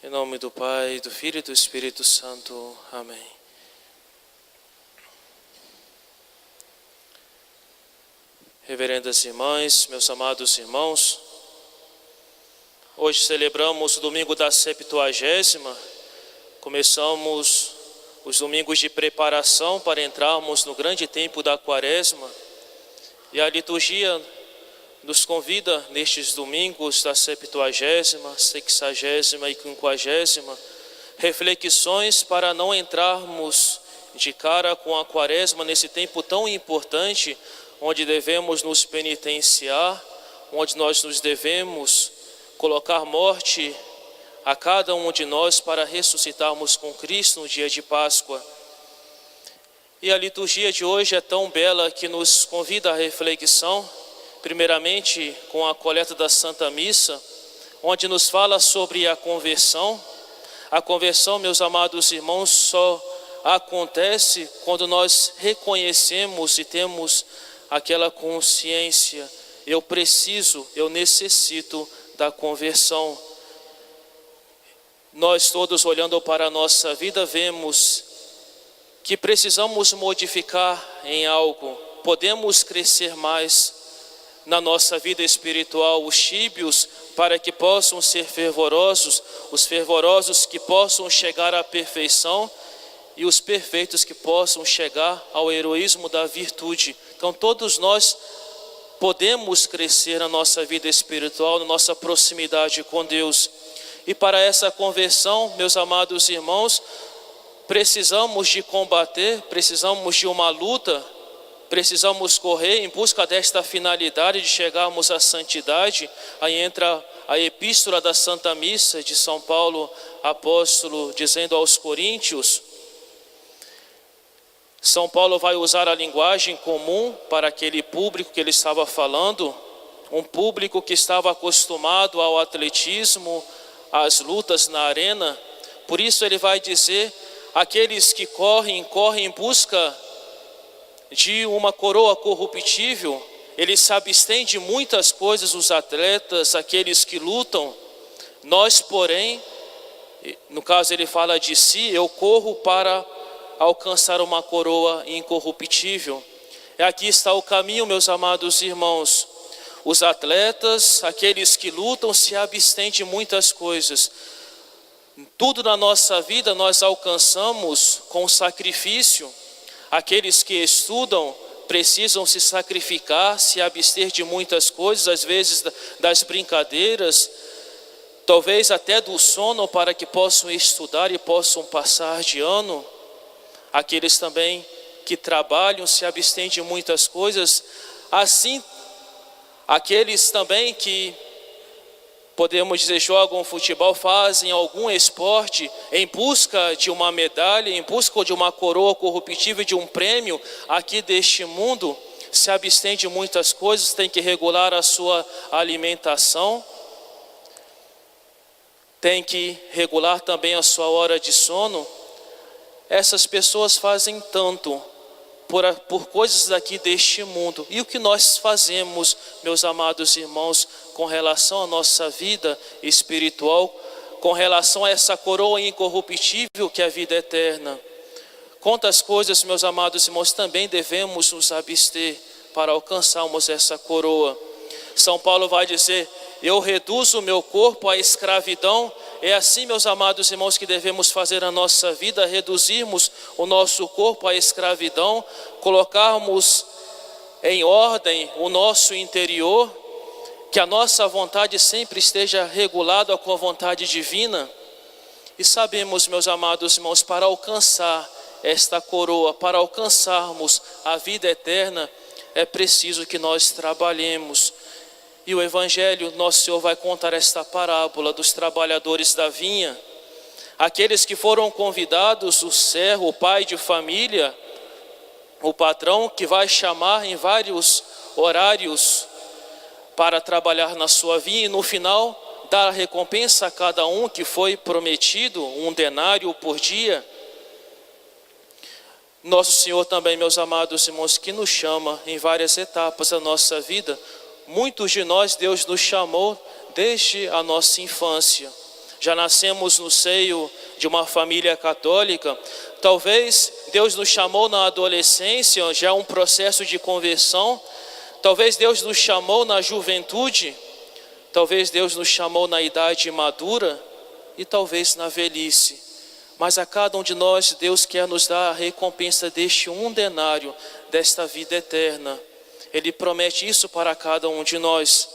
Em nome do Pai, do Filho e do Espírito Santo. Amém. Reverendas irmãs, meus amados irmãos, hoje celebramos o domingo da Septuagésima. Começamos os domingos de preparação para entrarmos no grande tempo da Quaresma. E a liturgia nos convida nestes domingos da Septuagésima, Sexagésima e Quinquagésima, reflexões para não entrarmos de cara com a Quaresma nesse tempo tão importante, onde devemos nos penitenciar, onde nós nos devemos colocar morte a cada um de nós para ressuscitarmos com Cristo no dia de Páscoa. E a liturgia de hoje é tão bela que nos convida à reflexão, primeiramente com a coleta da Santa Missa, onde nos fala sobre a conversão. A conversão, meus amados irmãos, só acontece quando nós reconhecemos e temos aquela consciência: eu preciso, eu necessito da conversão. Nós todos, olhando para a nossa vida, vemos que precisamos modificar em algo, podemos crescer mais na nossa vida espiritual, os tíbios para que possam ser fervorosos, os fervorosos que possam chegar à perfeição e os perfeitos que possam chegar ao heroísmo da virtude. Então todos nós podemos crescer na nossa vida espiritual, na nossa proximidade com Deus. E para essa conversão, meus amados irmãos, precisamos de combater, precisamos de uma luta, precisamos correr em busca desta finalidade de chegarmos à santidade. Aí entra a epístola da Santa Missa de São Paulo, apóstolo, dizendo aos Coríntios. São Paulo vai usar a linguagem comum para aquele público que ele estava falando, um público que estava acostumado ao atletismo, às lutas na arena. Por isso ele vai dizer: aqueles que correm em busca de uma coroa corruptível, eles se abstêm de muitas coisas, os atletas, aqueles que lutam. Nós, porém, no caso ele fala de si, eu corro para alcançar uma coroa incorruptível. E aqui está o caminho, meus amados irmãos. Os atletas, aqueles que lutam, se abstêm de muitas coisas. Tudo na nossa vida nós alcançamos com sacrifício. Aqueles que estudam precisam se sacrificar, se abster de muitas coisas, às vezes das brincadeiras, talvez até do sono, para que possam estudar e possam passar de ano. Aqueles também que trabalham se abstêm de muitas coisas. Assim, aqueles também que, podemos dizer, jogam futebol, fazem algum esporte em busca de uma medalha, em busca de uma coroa corruptível, de um prêmio aqui deste mundo, se abstém de muitas coisas, tem que regular a sua alimentação, tem que regular também a sua hora de sono. Essas pessoas fazem tanto por coisas daqui deste mundo. E o que nós fazemos, meus amados irmãos, com relação à nossa vida espiritual, com relação a essa coroa incorruptível que é a vida eterna? Quantas coisas, meus amados irmãos, também devemos nos abster para alcançarmos essa coroa? São Paulo vai dizer: eu reduzo o meu corpo à escravidão. É assim, meus amados irmãos, que devemos fazer a nossa vida, reduzirmos o nosso corpo à escravidão, colocarmos em ordem o nosso interior, que a nossa vontade sempre esteja regulada com a vontade divina. E sabemos, meus amados irmãos, para alcançar esta coroa, para alcançarmos a vida eterna, é preciso que nós trabalhemos. E o Evangelho, nosso Senhor vai contar esta parábola dos trabalhadores da vinha. Aqueles que foram convidados, o servo, o pai de família, o patrão, que vai chamar em vários horários para trabalhar na sua vinha, e no final dar a recompensa a cada um que foi prometido, 1 denário por dia. Nosso Senhor também, meus amados irmãos, que nos chama em várias etapas da nossa vida. Muitos de nós, Deus nos chamou desde a nossa infância. já nascemos no seio de uma família católica. Talvez Deus nos chamou na adolescência, já um processo de conversão. Talvez Deus nos chamou na juventude. Talvez Deus nos chamou na idade madura e talvez na velhice. Mas a cada um de nós, Deus quer nos dar a recompensa deste 1 denário, desta vida eterna. Ele promete isso para cada um de nós.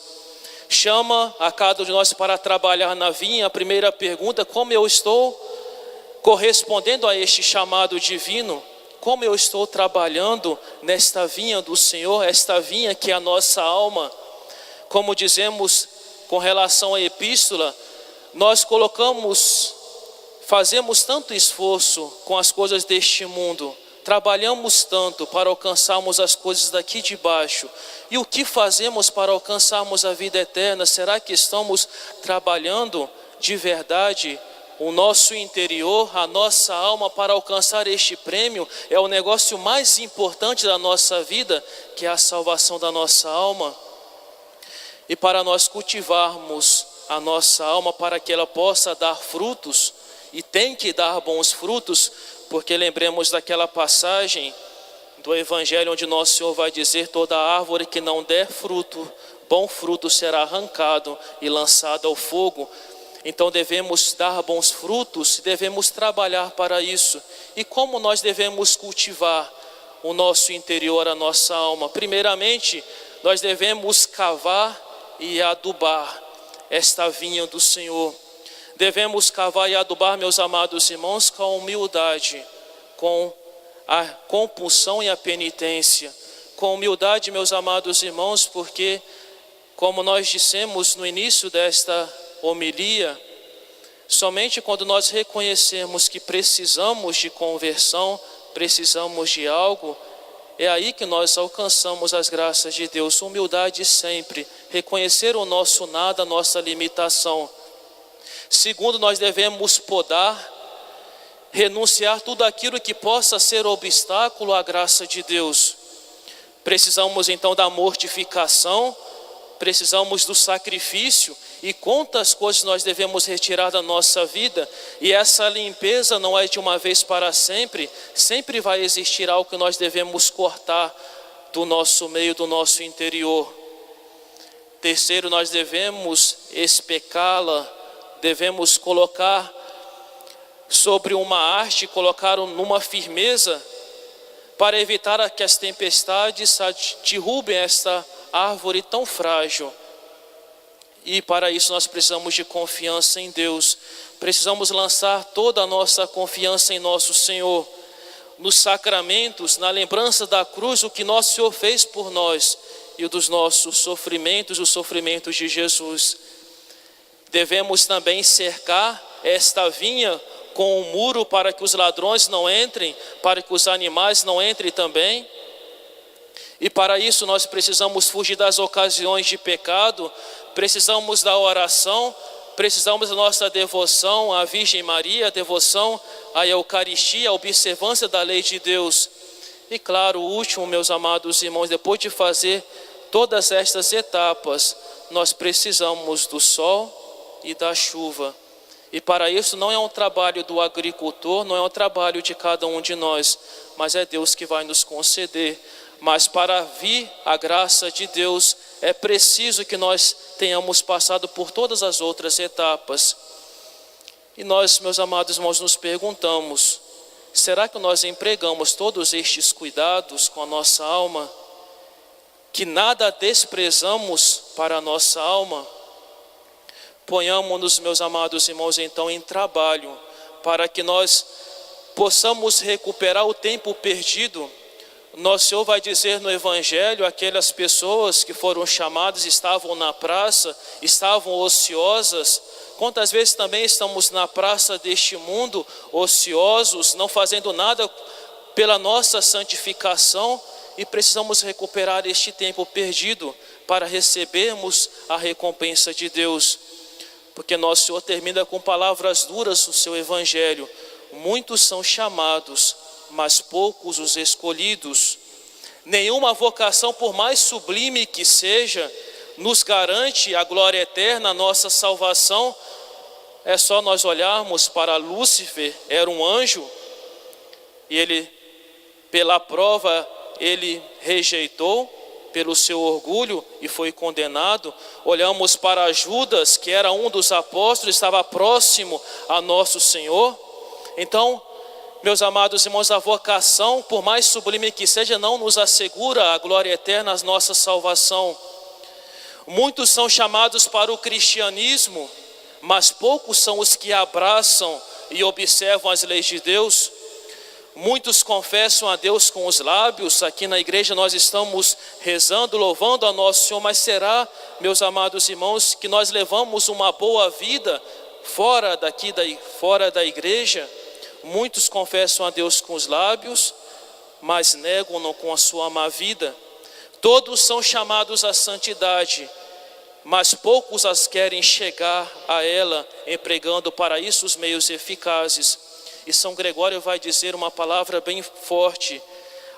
Chama a cada um de nós para trabalhar na vinha. A primeira pergunta: como eu estou correspondendo a este chamado divino? Como eu estou trabalhando nesta vinha do Senhor, esta vinha que é a nossa alma? Como dizemos com relação à epístola, nós fazemos tanto esforço com as coisas deste mundo, trabalhamos tanto para alcançarmos as coisas daqui de baixo. E o que fazemos para alcançarmos a vida eterna? Será que estamos trabalhando de verdade o nosso interior, a nossa alma, para alcançar este prêmio? É o negócio mais importante da nossa vida, que é a salvação da nossa alma. E para nós cultivarmos a nossa alma, para que ela possa dar frutos, e tem que dar bons frutos, porque lembremos daquela passagem do Evangelho onde nosso Senhor vai dizer: toda árvore que não der fruto, bom fruto, será arrancado e lançado ao fogo. Então devemos dar bons frutos, devemos trabalhar para isso. E como nós devemos cultivar o nosso interior, a nossa alma? Primeiramente, nós devemos cavar e adubar esta vinha do Senhor. Devemos cavar e adubar, meus amados irmãos, com a humildade, com a compulsão e a penitência. Com humildade, meus amados irmãos, porque, como nós dissemos no início desta homilia, somente quando nós reconhecemos que precisamos de conversão, precisamos de algo, é aí que nós alcançamos as graças de Deus. Humildade sempre, reconhecer o nosso nada, a nossa limitação. Segundo, nós devemos podar, renunciar tudo aquilo que possa ser obstáculo à graça de Deus. Precisamos então da mortificação, precisamos do sacrifício. E quantas coisas nós devemos retirar da nossa vida? E essa limpeza não é de uma vez para sempre. Sempre vai existir algo que nós devemos cortar do nosso meio, do nosso interior. Terceiro, nós devemos especá-la, devemos colocar sobre uma haste, colocar numa firmeza, para evitar que as tempestades derrubem esta árvore tão frágil. E para isso nós precisamos de confiança em Deus. Precisamos lançar toda a nossa confiança em nosso Senhor. Nos sacramentos, na lembrança da cruz, o que nosso Senhor fez por nós e o dos nossos sofrimentos, os sofrimentos de Jesus. Devemos também cercar esta vinha com um muro para que os ladrões não entrem, para que os animais não entrem também. E para isso nós precisamos fugir das ocasiões de pecado, precisamos da oração, precisamos da nossa devoção à Virgem Maria, devoção à Eucaristia, a observância da lei de Deus. E claro, o último, meus amados irmãos, depois de fazer todas estas etapas, nós precisamos do sol e da chuva. E para isso não é um trabalho do agricultor, não é um trabalho de cada um de nós, mas é Deus que vai nos conceder. Mas para vir a graça de Deus, é preciso que nós tenhamos passado por todas as outras etapas. E nós, meus amados irmãos, nos perguntamos: será que nós empregamos todos estes cuidados com a nossa alma? Que nada desprezamos para a nossa alma? Ponhamos-nos, meus amados irmãos, então em trabalho, para que nós possamos recuperar o tempo perdido. Nosso Senhor vai dizer no Evangelho: aquelas pessoas que foram chamadas estavam na praça, estavam ociosas. Quantas vezes também estamos na praça deste mundo, ociosos, não fazendo nada pela nossa santificação, e precisamos recuperar este tempo perdido para recebermos a recompensa de Deus. Porque nosso Senhor termina com palavras duras no seu Evangelho: muitos são chamados, mas poucos os escolhidos. Nenhuma vocação, por mais sublime que seja, nos garante a glória eterna, a nossa salvação, é só nós olharmos para Lúcifer, era um anjo, e ele, pela prova, ele rejeitou pelo seu orgulho e foi condenado. Olhamos para Judas, que era um dos apóstolos, estava próximo a nosso Senhor. Então, meus amados irmãos, a vocação, por mais sublime que seja, não nos assegura a glória eterna, a nossa salvação. Muitos são chamados para o cristianismo, mas poucos são os que abraçam e observam as leis de Deus. Muitos confessam a Deus com os lábios. Aqui na igreja nós estamos rezando, louvando a nosso Senhor, mas será, meus amados irmãos, que nós levamos uma boa vida fora da igreja? Muitos confessam a Deus com os lábios, mas negam-no com a sua má vida. Todos são chamados à santidade, mas poucos as querem chegar a ela, empregando para isso os meios eficazes. E São Gregório vai dizer uma palavra bem forte: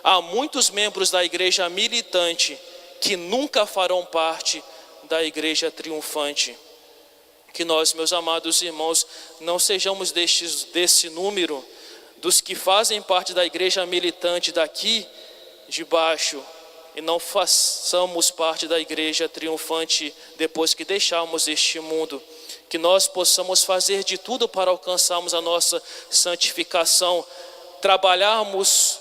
há muitos membros da igreja militante que nunca farão parte da igreja triunfante. Que nós, meus amados irmãos, não sejamos desse número dos que fazem parte da igreja militante daqui de baixo, e não façamos parte da igreja triunfante depois que deixarmos este mundo. Que nós possamos fazer de tudo para alcançarmos a nossa santificação, trabalharmos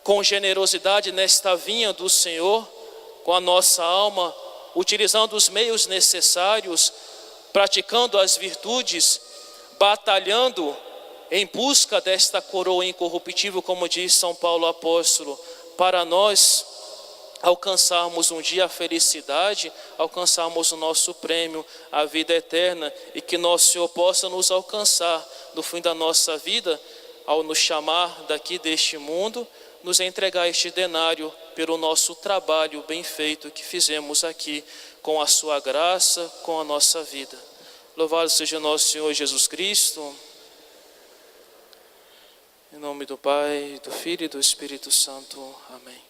com generosidade nesta vinha do Senhor, com a nossa alma, utilizando os meios necessários, praticando as virtudes, batalhando em busca desta coroa incorruptível, como diz São Paulo apóstolo, para nós alcançarmos um dia a felicidade, alcançarmos o nosso prêmio, a vida eterna, e que nosso Senhor possa nos alcançar no fim da nossa vida, ao nos chamar daqui deste mundo, nos entregar este denário pelo nosso trabalho bem feito que fizemos aqui, com a sua graça, com a nossa vida. Louvado seja nosso Senhor Jesus Cristo. Em nome do Pai, do Filho e do Espírito Santo. Amém.